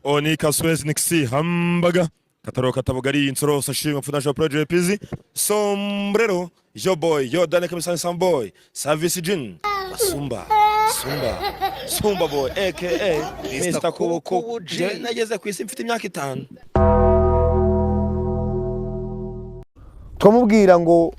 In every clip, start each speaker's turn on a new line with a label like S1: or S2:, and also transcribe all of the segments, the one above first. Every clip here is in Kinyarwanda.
S1: Onika Suez Nixi Hamburger Kataro Katabogari Insoro Sashima Financial Project PZ Sombrero Yo boy yo Dane Kamisan Samboy Service Jin Sumba boy aka Mr. Kubo nageze ku isi mfite imyaka 5
S2: twamubwira ngo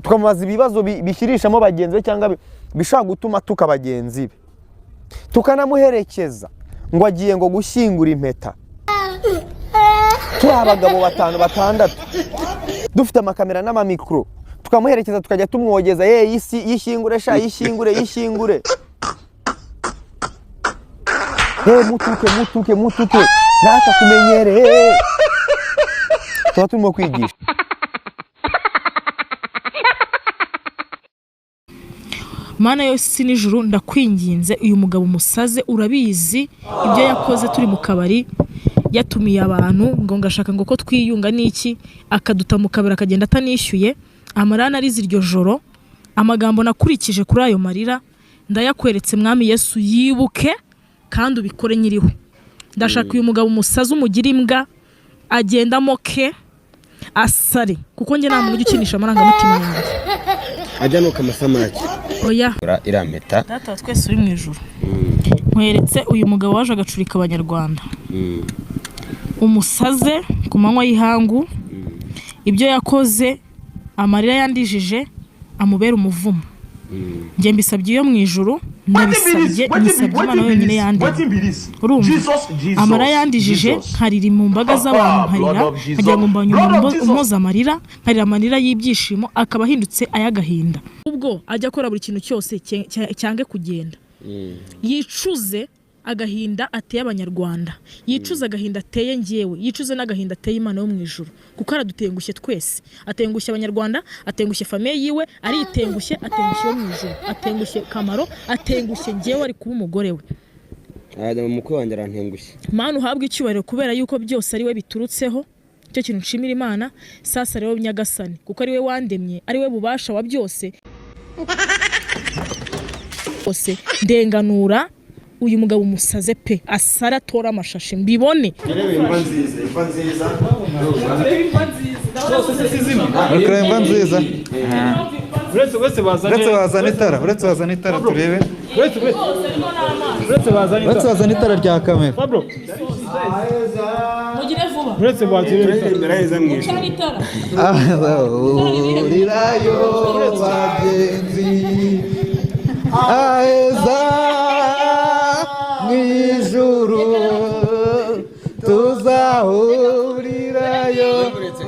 S2: tukamubaza ibibazo bishyirishamo bagenzi cyangwa bishaka gutuma tukabagenzi be tukanamuherekeza ngo agiye ngo gushyingura impeta turi abagabo 5-6 dufite amakamera n'amamikro tukamuherekeza tukajya tumwogeza isi yishyingure sha yishyingure mutuke naka kumenyere tuba turimo kwigisha
S3: Mana yose nijuru ndakwinginze uyu mugabo musaze urabizi ibyo yakoze turi mu kabari yatumiye abantu ngo ngashaka ngo ko twiyunga n'iki akaduta mu kabari akagenda atanishyuye amarana arize iryo joro amagambo nakurikije kuri ayo marira ndayakweretse mwami Yesu yibuke kandi ubikore nyiriho ndashaka uyu mugabo musaze umugira imbwa agenda moke asare kuko nge nta muntu ukinisha amarangamutima yanjye
S4: ajya no kamasamaki
S3: oya
S4: irampeta
S3: data twese uri mu ijuru nkweretse uyu mugabo waje agacurika abanyarwanda umusaze ku manywa y'ihangu ibyo yakoze amarira yandijije amubera umuvumo nge mbisabye iyo mu ijuru ndabisabye Imana yonyine yandi urumva amara yandijije nkarira mu mbaga z'abantu nkarira nkagira ngo mbanye umuza amarira nkarira amarira y'ibyishimo akaba ahindutse ayagahinda ubwo ajya akora buri kintu cyose cyange kugenda yicuze agahinda ateye abanyarwanda yicuza agahinda ateye ngiyewe yicuze n'agahinda ateye Imana yo mu ijuru kuko aradutengushye twese atengushye abanyarwanda atengushye famille yiwe aritengushye atengushye yo mu ijuru atengushye Kamaro atengushye ngiyewe ari kuba umugore we
S4: Adam mukwe wanjye arantengushye
S3: Mana uhabwe icyubahiro kubera yuko byose ari we biturutseho cyo kintu nshimira Imana sasa rero Nyagasani kuko ari we wandemye ari we bubasha wa byose ose ndenganura uyu mugabo umusaze pe asara tora amashashi mbibone
S5: imva nziza uretse bazana itara turebe uretse bazana itara rya kamera
S3: mugire vuba
S5: uretse bazana imbere heza mwisho rirayo bagenzi aheza Nijuru tuzahurirayo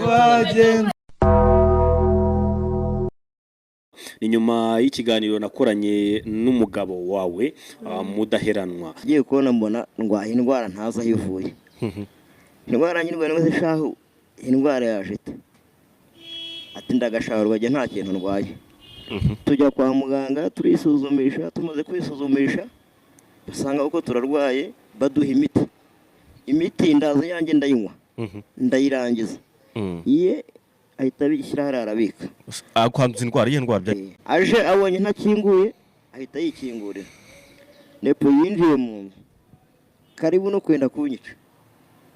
S5: bagenzi.
S6: Inyuma y'ikiganiro nakoranye n'umugabo wawe mudaheranwa
S7: ngiye kubona mbona ndwaye indwara ntaza yivuye indwara nyirwa n'uze shaho indwara yajite ati ndagashawarwa je nta kintu ndwaye tujya kwa muganga turisuzumisha tumaze kwisuzumisha basanga uko turarwaye baduha imiti ndaza yanjye ndayinywa ndayirangiza iye ahita bishyira hararabika
S6: akwanduza indwara y'indwara
S7: aje abonye ntakinguye ahita yikingurira nepo yinjiye mu nzu karibu no kwenda kunyica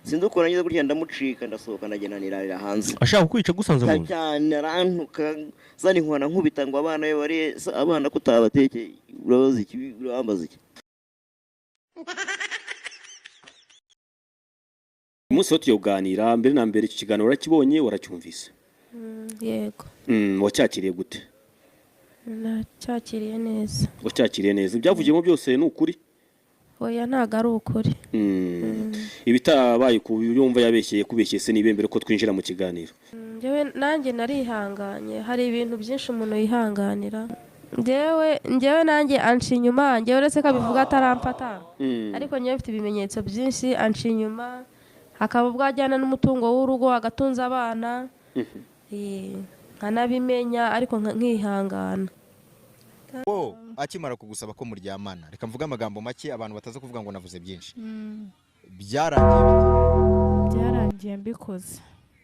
S7: sinzi uko nagize gutya ndamucika ndasohoka ndagenda nirarira hanze
S6: ashaka kwica gusanze mu nzu
S7: cyane arantuka zani nkwana nkubita ngo abana be bari abana kutabateke urabaza iki urambaza iki
S6: umunsi wo tuyoganira mbere na mbere iki kiganiro urakibonye waracyumvise
S8: yego
S6: wacyakiriye gute
S8: nacyakiriye neza
S6: wacyakiriye neza ibyavugiyemo byose ni ukuri
S8: oya ntago ari ukuri
S6: ibitabaye kuyumva yabeshyeye kubeshyeye se nibe mbere ko twinjira mu kiganiro
S8: nanjye narihanganye hari ibintu byinshi umuntu yihanganira njyewe nanjye anci inyuma njyewe uretse ko abivuga ataramfata ariko njyewe mfite ibimenyetso byinshi anci inyuma hakaba bwajyana n'umutungo w'urugo agatunza abana nkanabimenya ariko nkihangana
S5: akimara kugusaba ko muryamana reka mvuga amagambo make abantu bataza kuvuga ngo navuze byinshi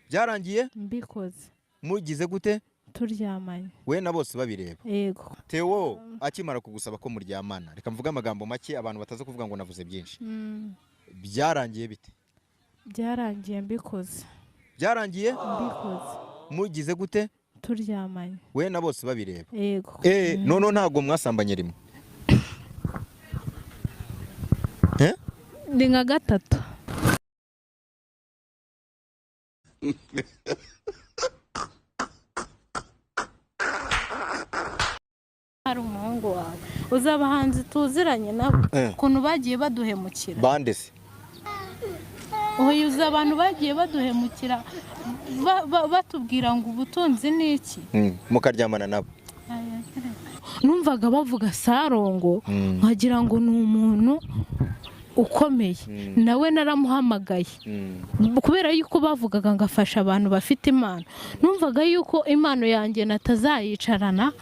S8: byarangiye mbikoze
S5: mugize gute
S8: turyamanye
S5: we na bose babireba
S8: yego
S5: Theo akimara kugusaba ko muryamana reka mvuga amagambo make abantu bataza kuvuga ngo navuze byinshi byarangiye bite?
S3: byarangiye mbikoze
S5: Mbikoze mugize gute?
S3: turyamanye
S5: We na bose babireba.
S3: yego
S5: None ntago mwasambanye rimwe?
S3: ndi nka gatatu. hari umuhungu wawe uzi abahanzi tuziranye nabo ukuntu bagiye baduhemukira.
S5: Bande se?
S3: uyu uzi abantu bagiye baduhemukira batubwira ngo ubutunzi ni iki.
S5: Mukaryamana nabo?
S3: numvaga bavuga Sarongo nkagira ngo ni umuntu ukomeye nawe naramuhamagaye kubera yuko bavugaga ngo afasha abantu bafite impano. numvaga yuko impano yanjye natazayicarana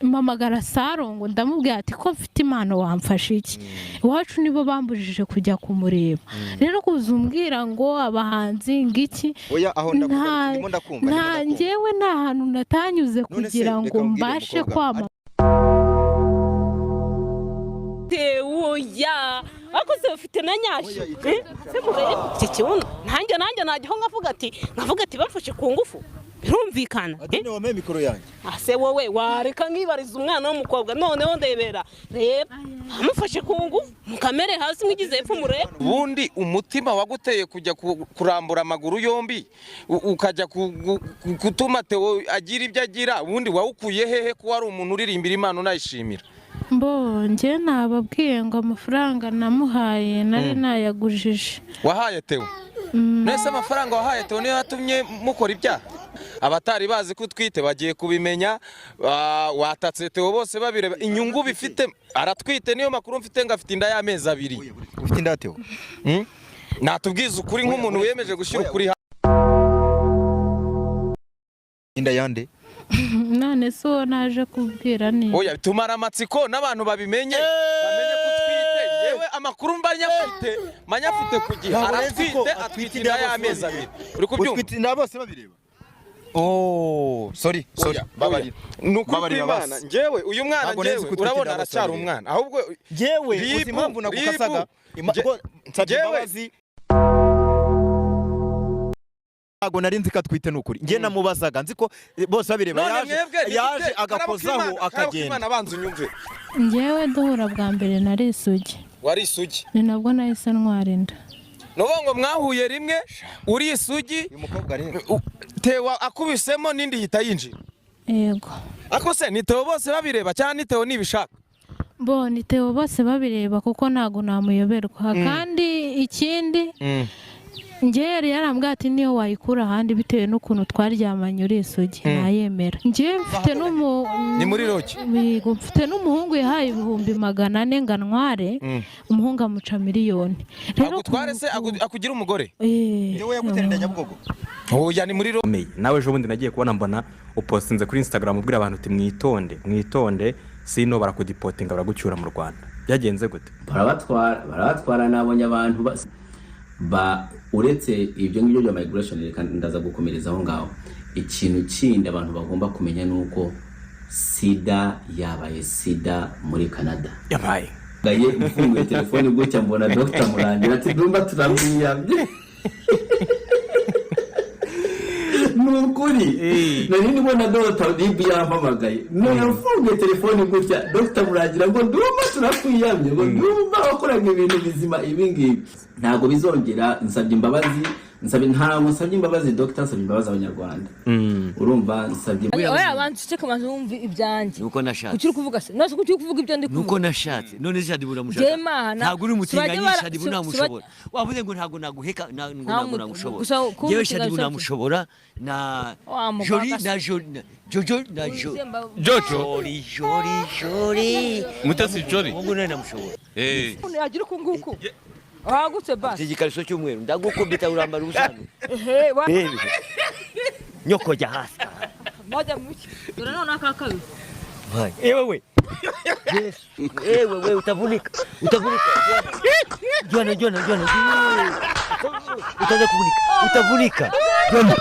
S3: mpamagara Sarongo ndamubwira ati ko mfite impano wamfasha iki. iwacu nibo bambujije kujya kumureba. rero kuzumbwira ngo abahanzi ngiki nta njyewe nta hantu natanyuze kugira ngo mbashe kwama
S9: Tewoya akoze ufite na nyashyo se murebe iki kibuno nanjye najyaho nkavuga ati bamfashe ku ngufu birumvikana.
S5: Ati wameye mikoro yanjye
S9: ase wowe wareka nkibariza umwana w'umukobwa noneho ndebera reba amufashe ku ngufu mukamere hasi mwigize epfo murebe.
S10: Ubundi umutima waguteye kujya kurambura amaguru yombi ukajya gutuma Theo agira ibyo agira. Ubundi wawukuye hehe ko wari umuntu uririmbira Imana unayishimira?
S3: njye nababwiye ngo amafaranga namuhaye nari nayagujije.
S10: Wahaye Theo? Nese amafaranga wahaye Theo niyo yatumye mukora ibyaha? Abatari bazi ko utwite bagiye kubimenya. Watatse Theo bose babireba inyungu bifite. Aratwite niyo makuru mfite ngo afite inda y'amezi 2.
S5: Ufite inda Theo?
S10: Natubwiza ukuri nk'umuntu wiyemeje gushyira ukuri.
S5: Inda yande?
S3: none so naje kubwira ni
S10: oya tumara amatsiko n'abantu babimenye bamenye ko twite. Yewe amakuru manyafite kugihe atwite inda y'amezi 2. uri kubyumva?
S5: Utwite inda bose babireba? Sorry babarira.
S10: Nuko Imana njyewe uyu mwana njyewe urabona aracyari umwana ahubwo
S5: njyewe uzi impamvu nagukasaga nsabye imbabazi. Ntago nari nzi ko atwite n'ukuri. Njye namubazaga nzi ko bose babireba yaje agakozaho akagenda.
S3: njyewe duhura bwa mbere nari isugi.
S10: Wari isugi?
S3: ni nabwo nahise ntwara inda.
S10: ngo mwahuye rimwe uri isugi Theo akubisemo n'indi hita yinjira?
S3: yego.
S10: Ako se ni Theo bose babireba cyane ni Theo nibishaka?
S3: ni Theo bose babireba kuko ntago namuyoberwa. kandi ikindi njye yari yarambwira ati niyo wayikura ahandi bitewe n'ukuntu twaryamanye uri isugi nayemera. njye mfite
S10: ni muri roki
S3: mfite n'umuhungu yahaye 400 ngo ntware umuhungu amuca miliyoni.
S10: rero tware se akugira umugore?
S5: Niwe yaguterenda Nyabugogo?
S10: oya ni muri roki.
S11: nawe ejo bundi nagiye kubona mbona upostinze kuri Instagram ubwira abantu uti mwitonde sino barakudipotinga baragucyura mu Rwanda. byagenze gute?
S12: barabatwara nabonye abantu uretse ibyo ngibyo bya migration reka ndaza gukomereza aho ngaho. ikintu kindi abantu bagomba kumenya nuko sida yabaye sida muri Canada.
S11: yabaye
S12: mfunguye telefone gutya mbona Dr. Murangira ati ndumva turabwiyamye. nukuri nari nibona Dr. Dibi yampamagaye none mfunguye telefone gutya Dr. Murangira ngo ndumva turakwiyamye ngo ndumva wakoraga ibintu bizima ibingibi. ntago bizongera. nsabye imbabazi nsabye imbabazi Dr. nsabye imbabazi abanyarwanda. urumva nsabye
S9: oya abantu cece kamaze wumva ibyanjye
S13: nuko nashatse.
S9: Ukiri kuvuga se nose ukiri kuvuga ibyo ndi kuvuga
S13: nuko nashatse. none Shadi buramushaka ntago uri umutinganya Shadi buramushobora. wavuze ngo ntago naguheka ntago namushobora. yewe Shadi buramushobora na Jori na Jojo na Jori
S10: mutasi Jori
S13: ngo none namushobora.
S9: yagira kunguku wagutse basi
S13: igikariso cy'umweru ndagukubita urambara ubusanzwe. nyoko jya hasi
S9: moja muki dore none akakabi
S13: wewe utavunika Jona utaza kuvunika utavunika Jona.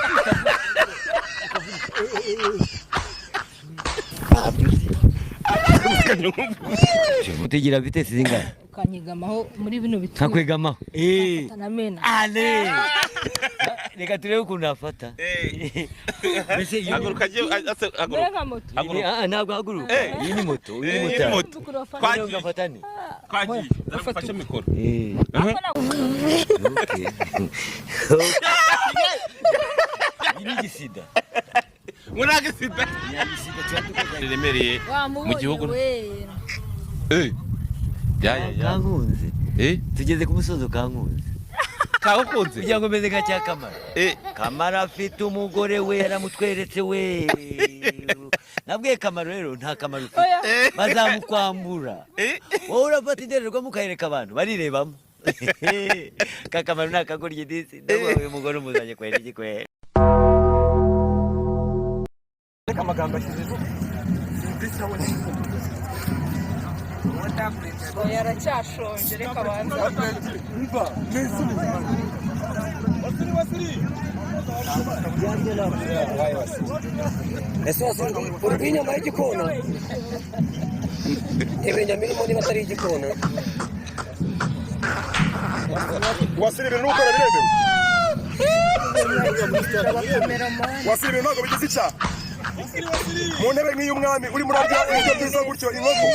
S13: Utigira vitesi zingana
S14: ukanyigamaho muri bino bituma
S13: ntakwegamaho
S14: ale
S13: reka turebe ukuntu afata
S10: haguruka
S13: ntabwo haguruka iyi ni moto kwagiye ugafatane
S10: kwagiye ndafashe mikoro
S13: ini gisida
S10: muragisida remereye mu gihugu
S13: kankunze tugeze ku musozo kankunze
S10: kawukunze
S13: kugira ngo meze nka cya Kamara Kamara afite umugore we yaramutweretse we nabwiye Kamara rero nta Kamara ufite bazamukwambura wowe urafata indorerwamo ukayereka abantu barirebamo ka Kamara ntakagorye disi nawe umugore umuzanye kwera igikwera
S2: reka amagambo ashyize
S14: yaracyashonje reka banza
S15: ese uri inyama y'igikona ibinyamini niba atari igikona
S1: wasirira n'ukora biremewe wasirira ntabwo bigize icyaha mu ntebe nk'iy'umwami uri muri arya ibiryo byiza gutyo inkoko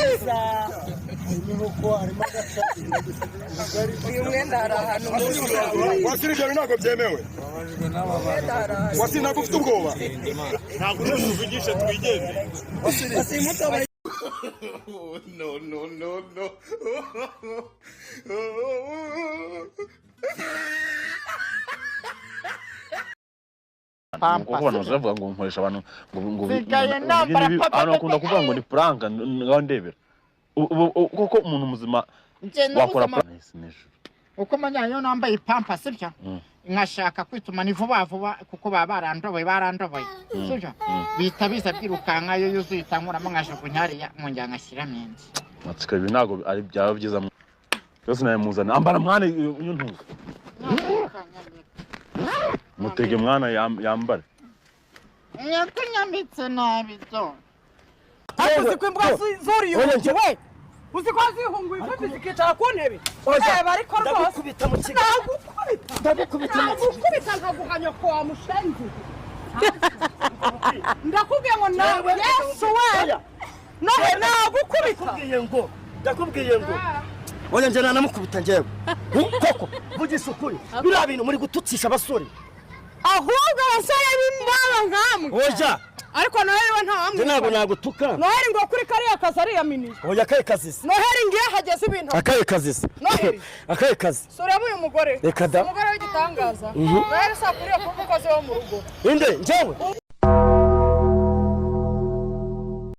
S14: uyu mwenda hari ahantu
S1: wasirira ibyo ntabwo byemewe wasirira ntabwo ufite ubwoba ntabwo uretse uvugishe twigende no
S16: kuko abantu bavuga ngo nkoresha abantu ngo akunda kuvuga ngo ni prank ngaho ndebera kuko umuntu muzima wakora prank
S17: uko manyanyo nambaye ipampa sibyo nkashaka kwituma ni vuba vuba kuko barandoboye sibyo bita biza byirukanka yo yuzuye itankuramo nkajugunya hariya mwongera ngashyira menshi
S16: matsika ibi ntago ari byaba byiza byose naye muzana ambara mwana y'untuza mutege mwana yambare
S17: yakunyambitse nabi byo
S14: uzi ko imbwa zuriyunguye we uzi ko zihunguye ifumbire zikicara ku ntebe ariko rwose ndagukubita nkaguhanya ko wa mushenzi ndakubwiye ngo nawe yesu we nagukubita
S15: ndakubwiye ngo oya njye nanamukubita njyewe koko vugisha ukuri biriya bintu muri gututsisha abasore
S14: ahubwo abasore b'imbaba nkamwe
S15: oya
S14: ariko noheri we ntawamwe
S15: ntabwo nagutuka
S14: noheri ngo kuri kariya kazi ariyaminiye
S15: oya akaye kazi se
S14: noheri ngiye hageze ibintu
S15: akaye kazi se
S14: noheri
S15: akaye kazi
S14: sureba uyu mugore
S15: reka da
S14: umugore w'igitangaza noheri sakuriye kuba umukozi wo mu rugo
S15: inde njyewe